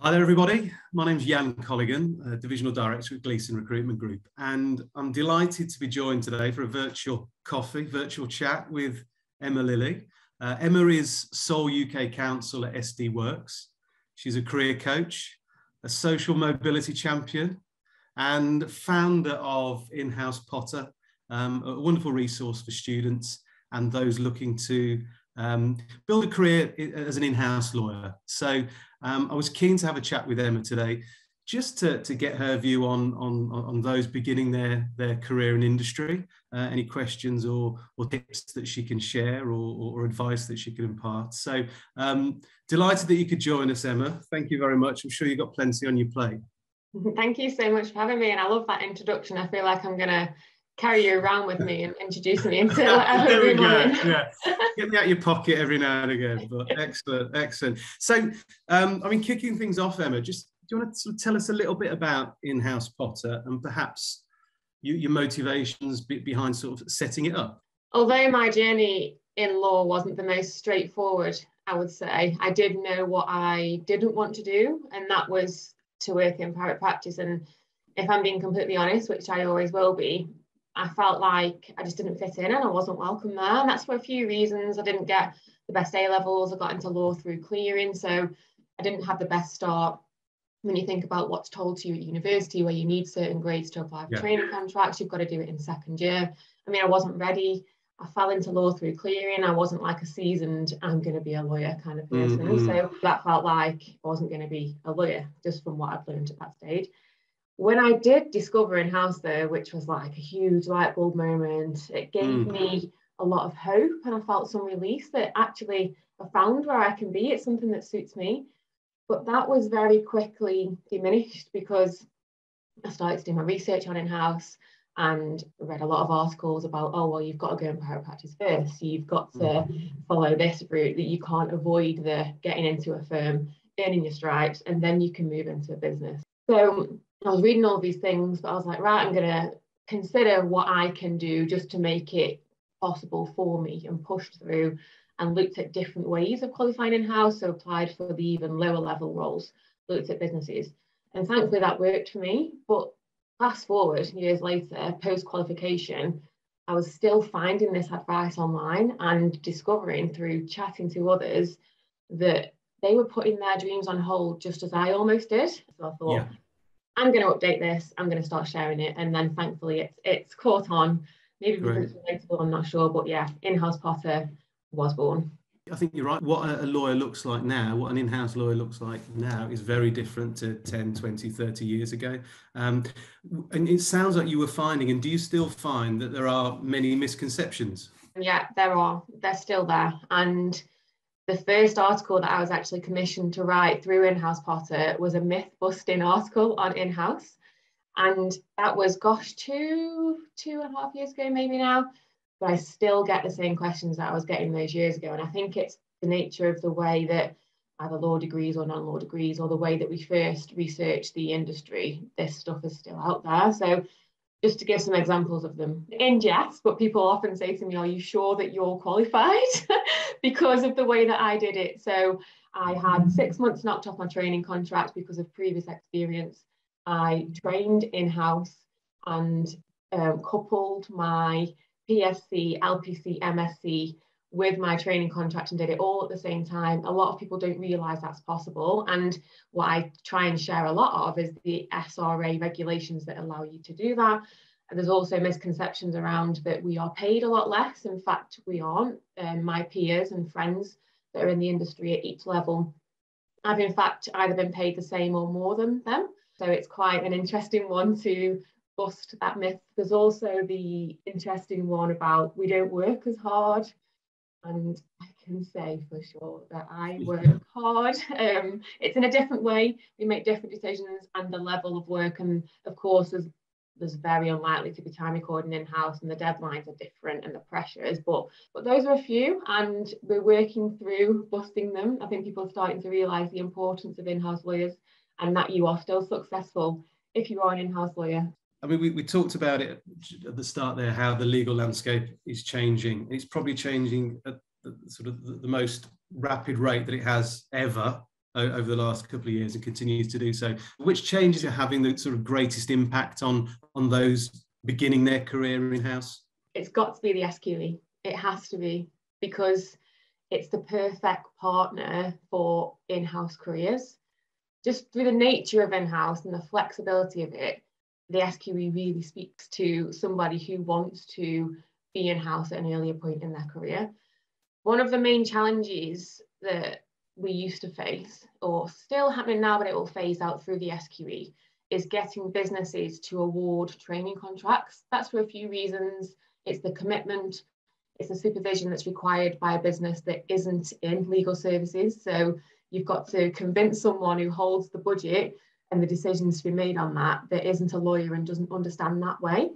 Hi there, everybody. My name's Jan Colligan, Divisional Director at Gleeson Recruitment Group, and I'm delighted to be joined today for a virtual chat with Emma Lilley. Emma is sole UK counsel at SD Works. She's a career coach, a social mobility champion, and founder of InHouse Potter, a wonderful resource for students and those looking to build a career as an in-house lawyer. So I was keen to have a chat with Emma today, just to get her view on those beginning their career in industry, any questions or tips that she can share or advice that she can impart. So delighted that you could join us, Emma. Thank you very much. I'm sure you've got plenty on your plate. Thank you so much for having me, and I love that introduction. I feel like I'm going to carry you around with me and introduce me into whatever room I'm in. Yeah. Get me out your pocket every now and again, but excellent. So, I mean, kicking things off, Emma, do you want to sort of tell us a little bit about InHouse Potter and perhaps your motivations behind sort of setting it up? Although my journey in law wasn't the most straightforward, I would say, I did know what I didn't want to do, and that was to work in private practice. And if I'm being completely honest, which I always will be, I felt like I just didn't fit in and I wasn't welcome there. And that's for a few reasons. I didn't get the best A levels. I got into law through clearing, so I didn't have the best start. When you think about what's told to you at university, where you need certain grades to apply for training contracts, you've got to do it in second year. I mean, I wasn't ready. I fell into law through clearing. I wasn't like a seasoned, I'm going to be a lawyer kind of person. So that felt like I wasn't going to be a lawyer, just from what I'd learned at that stage. When I did discover InHouse though, which was like a huge light bulb moment, it gave me a lot of hope, and I felt some release that actually I found where I can be. It's something that suits me. But that was very quickly diminished because I started to do my research on InHouse and read a lot of articles about, oh, well, you've got to go in private practice first. You've got to follow this route, that you can't avoid the getting into a firm, earning your stripes, and then you can move into a business. So I was reading all these things, but I was like, right, I'm going to consider what I can do just to make it possible for me, and pushed through and looked at different ways of qualifying in-house. So applied for the even lower level roles, looked at businesses. And thankfully that worked for me. But fast forward years later, post-qualification, I was still finding this advice online and discovering through chatting to others that they were putting their dreams on hold just as I almost did. So I thought, I'm going to update this, I'm going to start sharing it. And then thankfully it's caught on, maybe because it's relatable, I'm not sure. But yeah, InHouse Potter was born. I think you're right. What a lawyer looks like now, what an in-house lawyer looks like now is very different to 10, 20, 30 years ago. And it sounds like you were finding, and do you still find that there are many misconceptions? Yeah, there are. They're still there. And the first article that I was actually commissioned to write through InHouse Potter was a myth-busting article on InHouse. And that was, gosh, two and a half years ago, maybe now. But I still get the same questions that I was getting those years ago. And I think it's the nature of the way that either law degrees or non-law degrees, or the way that we first research the industry, this stuff is still out there. So just to give some examples of them in jest, but people often say to me, are you sure that you're qualified? Because of the way that I did it. So I had 6 months knocked off my training contract because of previous experience. I trained in-house and coupled my PSC, LPC, MSc with my training contract and did it all at the same time. A lot of people don't realise that's possible. And what I try and share a lot of is the SRA regulations that allow you to do that. And there's also misconceptions around that we are paid a lot less. In fact, we aren't. My peers and friends that are in the industry at each level have in fact either been paid the same or more than them. So it's quite an interesting one to bust that myth. There's also the interesting one about we don't work as hard. And I can say for sure that I work hard. It's in a different way. We make different decisions, and the level of work, and of course there's very unlikely to be time recording in-house, and the deadlines are different and the pressures, but those are a few, and we're working through busting them. I think people are starting to realise the importance of in-house lawyers, and that you are still successful if you are an in-house lawyer. I mean, we talked about it at the start there, how the legal landscape is changing. It's probably changing at the most rapid rate that it has ever. over the last couple of years and continues to do so. Which changes are having the sort of greatest impact on those beginning their career in-house? It's got to be the SQE. It has to be, because it's the perfect partner for in-house careers. Just through the nature of in-house and the flexibility of it, the SQE really speaks to somebody who wants to be in-house at an earlier point in their career. One of the main challenges that we used to face, or still happening now, but it will phase out through the SQE, is getting businesses to award training contracts. That's for a few reasons. It's the commitment, it's the supervision that's required by a business that isn't in legal services. So you've got to convince someone who holds the budget and the decisions to be made on that isn't a lawyer and doesn't understand that way.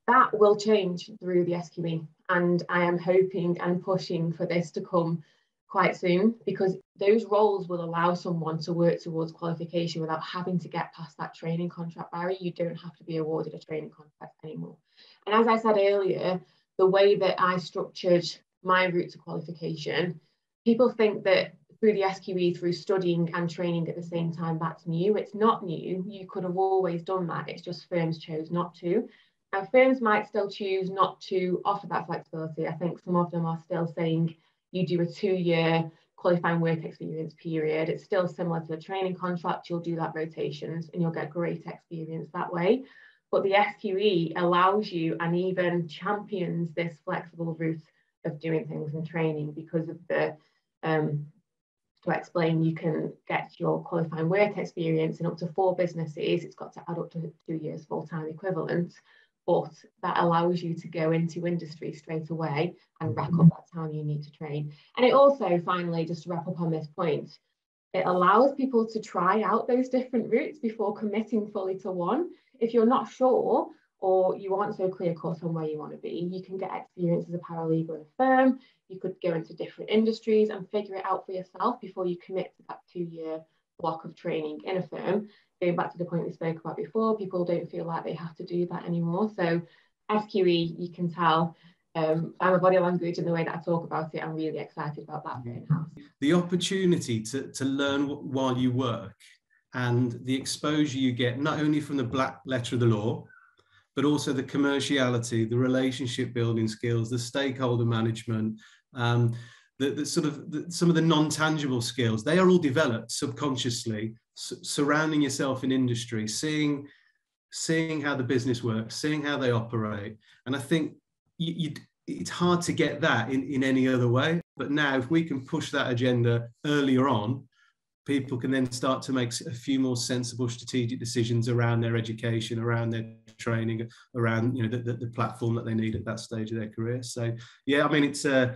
That will change through the SQE, and I am hoping and pushing for this to come quite soon, because those roles will allow someone to work towards qualification without having to get past that training contract barrier. You don't have to be awarded a training contract anymore. And as I said earlier, the way that I structured my route to qualification, people think that through the SQE, through studying and training at the same time, that's new. It's not new. You could have always done that. It's just firms chose not to. Now, firms might still choose not to offer that flexibility. I think some of them are still saying you do a 2-year qualifying work experience period. It's still similar to the training contract. You'll do that rotations and you'll get great experience that way. But the SQE allows you and even champions this flexible route of doing things and training, because of the, to explain, you can get your qualifying work experience in up to 4 businesses. It's got to add up to 2 years full-time equivalent, but that allows you to go into industry straight away and rack up that time you need to train. And it also, finally, just to wrap up on this point, it allows people to try out those different routes before committing fully to one. If you're not sure, or you aren't so clear-cut on where you want to be, you can get experience as a paralegal in a firm. You could go into different industries and figure it out for yourself before you commit to that 2-year block of training in a firm. Going back to the point we spoke about before, people don't feel like they have to do that anymore. So SQE, you can tell by my body language and the way that I talk about it, I'm really excited about that in-house. The opportunity to learn while you work, and the exposure you get, not only from the black letter of the law, but also the commerciality, the relationship building skills, the stakeholder management, some of the non-tangible skills, they are all developed subconsciously, surrounding yourself in industry, seeing how the business works, seeing how they operate. And I think it's hard to get that in any other way. But now, if we can push that agenda earlier on, people can then start to make a few more sensible strategic decisions around their education, around their training, around the platform that they need at that stage of their career. So yeah, I mean, it's an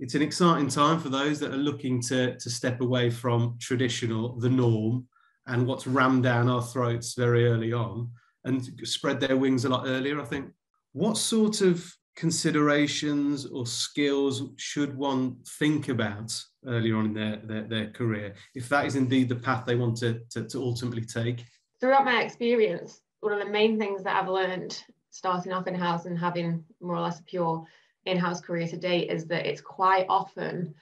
exciting time for those that are looking to step away from traditional, the norm, and what's rammed down our throats very early on, and spread their wings a lot earlier, I think. What sort of considerations or skills should one think about earlier on in their career, if that is indeed the path they want to ultimately take? Throughout my experience, one of the main things that I've learned starting off in-house and having more or less a pure in-house career to date is that it's quite often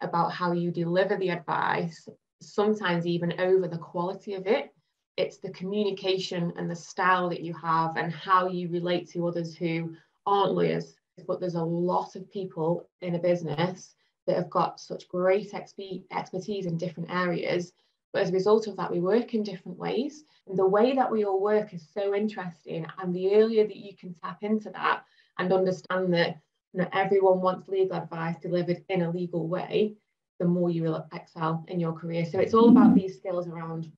about how you deliver the advice, sometimes even over the quality of it. It's the communication and the style that you have and how you relate to others who aren't lawyers. But there's a lot of people in a business that have got such great expertise in different areas. But as a result of that, we work in different ways. And the way that we all work is so interesting. And the earlier that you can tap into that and understand that everyone wants legal advice delivered in a legal way, the more you will excel in your career. So it's all about these skills around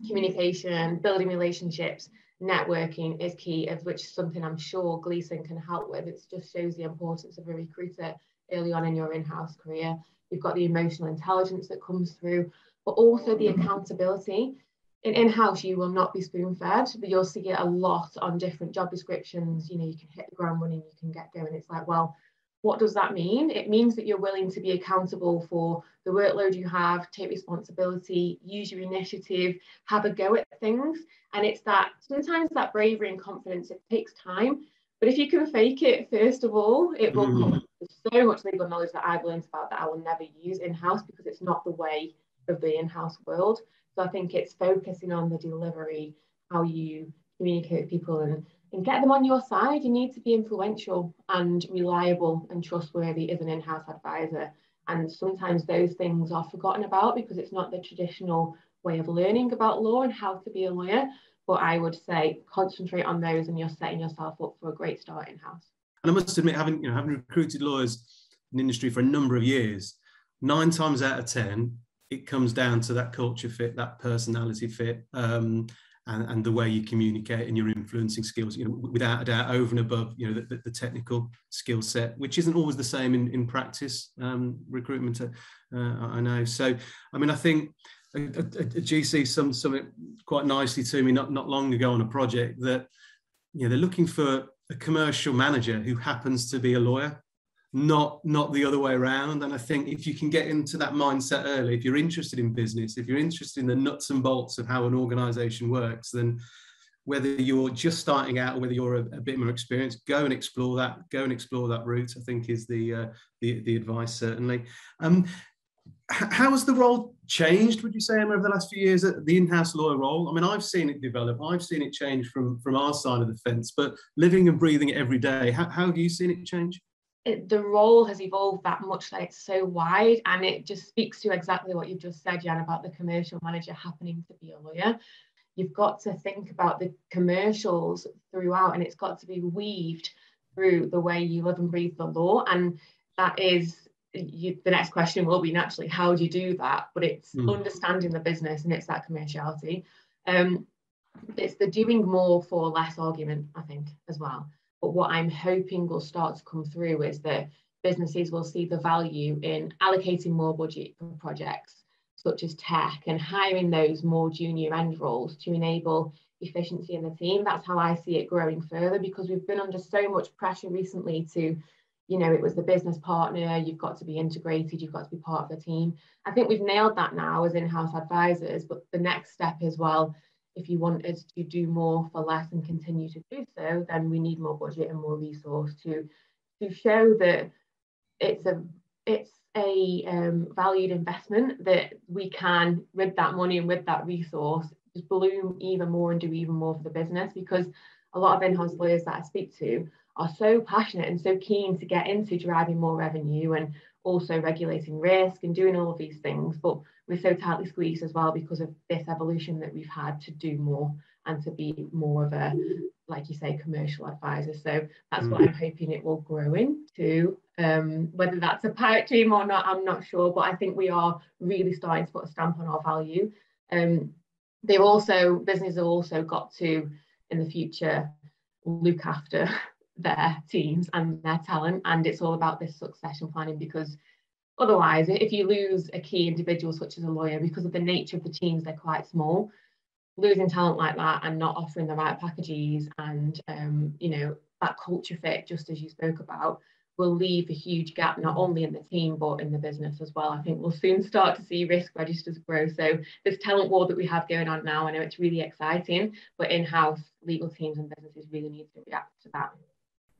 communication, building relationships, networking is key, of which is something I'm sure Gleeson can help with. It just shows the importance of a recruiter early on in your in-house career. You've got the emotional intelligence that comes through, but also the accountability. In-house, you will not be spoon-fed, but you'll see it a lot on different job descriptions. You can hit the ground running, you can get going. It's like, well, what does that mean? It means that you're willing to be accountable for the workload you have, take responsibility, use your initiative, have a go at things. And it's that, sometimes that bravery and confidence, it takes time. But if you can fake it, first of all, it will come. There's so much legal knowledge that I've learned about that I will never use in-house because it's not the way of the in-house world. So I think it's focusing on the delivery, how you communicate with people and get them on your side. You need to be influential and reliable and trustworthy as an in-house advisor. And sometimes those things are forgotten about because it's not the traditional way of learning about law and how to be a lawyer. But I would say concentrate on those and you're setting yourself up for a great start in-house. And I must admit, having recruited lawyers in the industry for a number of years, 9 times out of 10, it comes down to that culture fit, that personality fit, and the way you communicate and your influencing skills, without a doubt, over and above, the technical skill set, which isn't always the same in practice, recruitment, I know. So, I mean, I think a GC summed it quite nicely to me not long ago on a project that, they're looking for a commercial manager who happens to be a lawyer, not the other way around. And I think if you can get into that mindset early, if you're interested in business, if you're interested in the nuts and bolts of how an organization works, then whether you're just starting out or whether you're a bit more experienced, go and explore that route, I think is the advice, certainly. How has the role changed, would you say, Emma, over the last few years, the in-house lawyer role? I mean, I've seen it develop. I've seen it change from our side of the fence, but living and breathing it every day, how have you seen it change? The role has evolved that much, like it's so wide, and it just speaks to exactly what you've just said, Jan, about the commercial manager happening to be a lawyer. You've got to think about the commercials throughout, and it's got to be weaved through the way you live and breathe the law. And that is, the next question will be naturally, how do you do that? But it's understanding the business, and it's that commerciality. It's the doing more for less argument, I think, as well. But what I'm hoping will start to come through is that businesses will see the value in allocating more budget for projects such as tech and hiring those more junior end roles to enable efficiency in the team. That's how I see it growing further, because we've been under so much pressure recently to, it was the business partner, you've got to be integrated, you've got to be part of the team. I think we've nailed that now as in-house advisors, but the next step is, well, if you wanted to do more for less and continue to do so, then we need more budget and more resource to show that it's a valued investment, that we can, with that money and with that resource, just bloom even more and do even more for the business. Because a lot of in-house lawyers that I speak to are so passionate and so keen to get into driving more revenue and also regulating risk and doing all of these things, but we're so tightly squeezed as well because of this evolution that we've had to do more and to be more of a, like you say, commercial advisor. So that's what I'm hoping it will grow into. Whether that's a pipe dream or not, I'm not sure, but I think we are really starting to put a stamp on our value. Businesses have also got to, in the future, look after their teams and their talent, and it's all about this succession planning, because otherwise, if you lose a key individual such as a lawyer, because of the nature of the teams, they're quite small, losing talent like that and not offering the right packages and that culture fit, just as you spoke about, will leave a huge gap not only in the team but in the business as well. I think we'll soon start to see risk registers grow. So this talent war that we have going on now, I know it's really exciting, but in-house legal teams and businesses really need to react to that.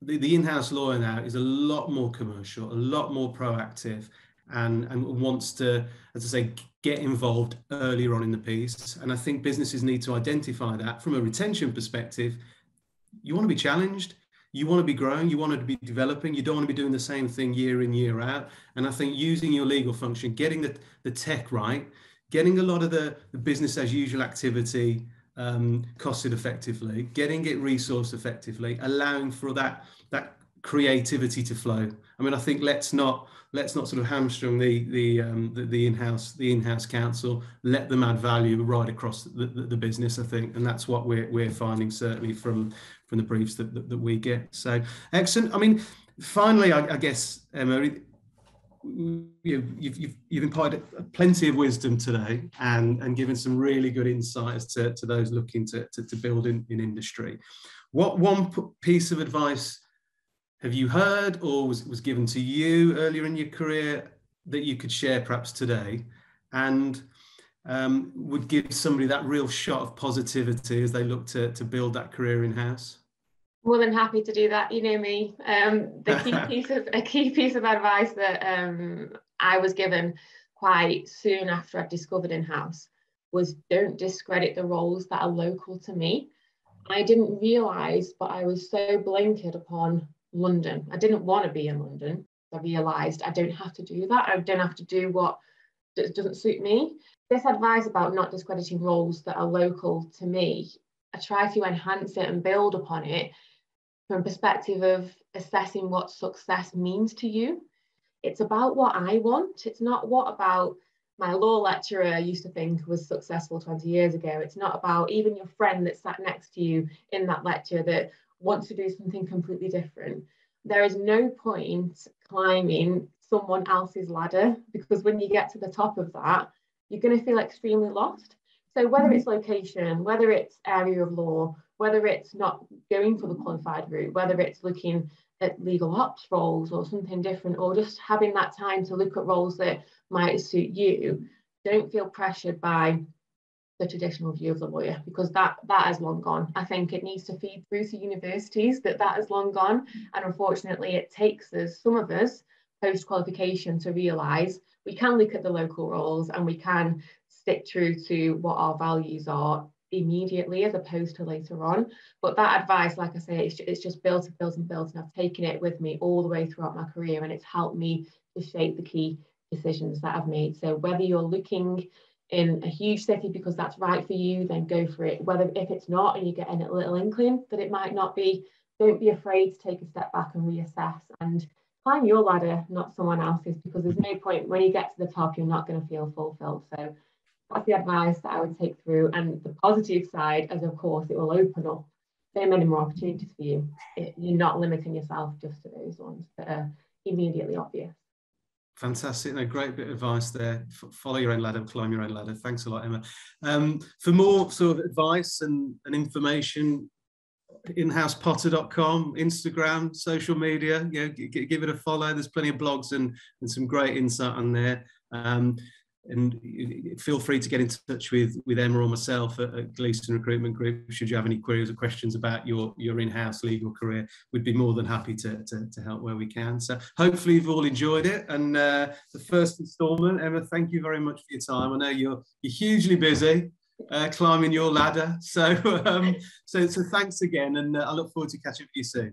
The in-house lawyer now is a lot more commercial, a lot more proactive, and wants to, as I say, get involved earlier on in the piece. And I think businesses need to identify that from a retention perspective. You want to be challenged, you want to be growing, you want to be developing, you don't want to be doing the same thing year in, year out. And I think using your legal function, getting the tech right, getting a lot of the business as usual activity costed effectively, getting it resourced effectively, allowing for that creativity to flow. I mean, I think let's not sort of hamstring the in-house counsel. Let them add value right across the business, I think, and that's what we're finding, certainly from the briefs that we get. So excellent. I mean, finally, I guess, Emma, you've imparted plenty of wisdom today and given some really good insights to those looking to build in industry. What one piece of advice have you heard or was given to you earlier in your career that you could share perhaps today, and would give somebody that real shot of positivity as they look to build that career in-house? More than happy to do that. You know me. A key piece of advice that I was given quite soon after I'd discovered InHouse was don't discredit the roles that are local to me. I didn't realise, but I was so blanketed upon London. I didn't want to be in London. I realised I don't have to do that. I don't have to do what doesn't suit me. This advice about not discrediting roles that are local to me, I try to enhance it and build upon it from a perspective of assessing what success means to you. It's about what I want. It's not what about my law lecturer used to think was successful 20 years ago. It's not about even your friend that sat next to you in that lecture that wants to do something completely different. There is no point climbing someone else's ladder, because when you get to the top of that, you're going to feel extremely lost. So whether it's location, whether it's area of law, whether it's not going for the qualified route, whether it's looking at legal ops roles or something different, or just having that time to look at roles that might suit you, don't feel pressured by the traditional view of the lawyer, because that has long gone. I think it needs to feed through to universities that has long gone, and unfortunately it takes us, some of us, post-qualification to realise we can look at the local roles and we can stick true to what our values are immediately as opposed to later on. But that advice, like I say, it's just built and built and built, and I've taken it with me all the way throughout my career, and it's helped me to shape the key decisions that I've made. So whether you're looking in a huge city because that's right for you, then go for it. Whether if it's not and you get a little inkling that it might not be, don't be afraid to take a step back and reassess and climb your ladder, not someone else's, because there's no point when you get to the top, you're not going to feel fulfilled. So that's the advice that I would take through. And the positive side is, of course, it will open up so many more opportunities for you. You're not limiting yourself just to those ones that are immediately obvious. Fantastic. No, great bit of advice there. Follow your own ladder, climb your own ladder. Thanks a lot, Emma. For more sort of advice and information, inhousepotter.com, Instagram, social media, give it a follow. There's plenty of blogs and some great insight on there. And feel free to get in touch with Emma or myself at Gleeson Recruitment Group should you have any queries or questions about your in-house legal career. We'd be more than happy to help where we can. So hopefully you've all enjoyed it. And the first instalment, Emma, thank you very much for your time. I know you're hugely busy climbing your ladder. So thanks again, and I look forward to catching up with you soon.